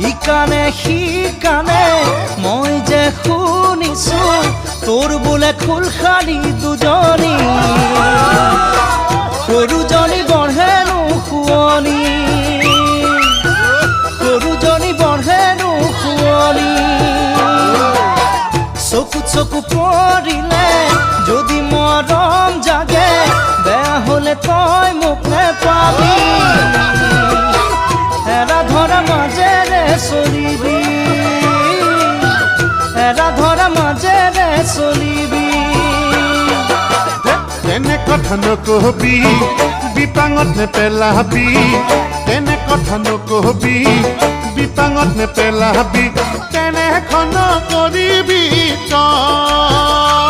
ইকানে সিকানে মই যে শুনিছো তোৰ বোলে খুলখালি দুজনী সৰুজনী বঢ়েনো শুৱনি সৰুজনী বঢ়েনো শুৱনি চকুত চকু পৰিলে যদি মৰম জাগে বেয়া হলে তই মোক নেপাবি এৰা ধৰা মাজেৰে চলিবি এৰা ধৰা মাজেৰে চলিবি তেনে কথা নকবি বিপাঙত নেপেলাবি তেনে কথা নকবি বিপাঙত নেপেলাবি তেনেখন কৰিবি তই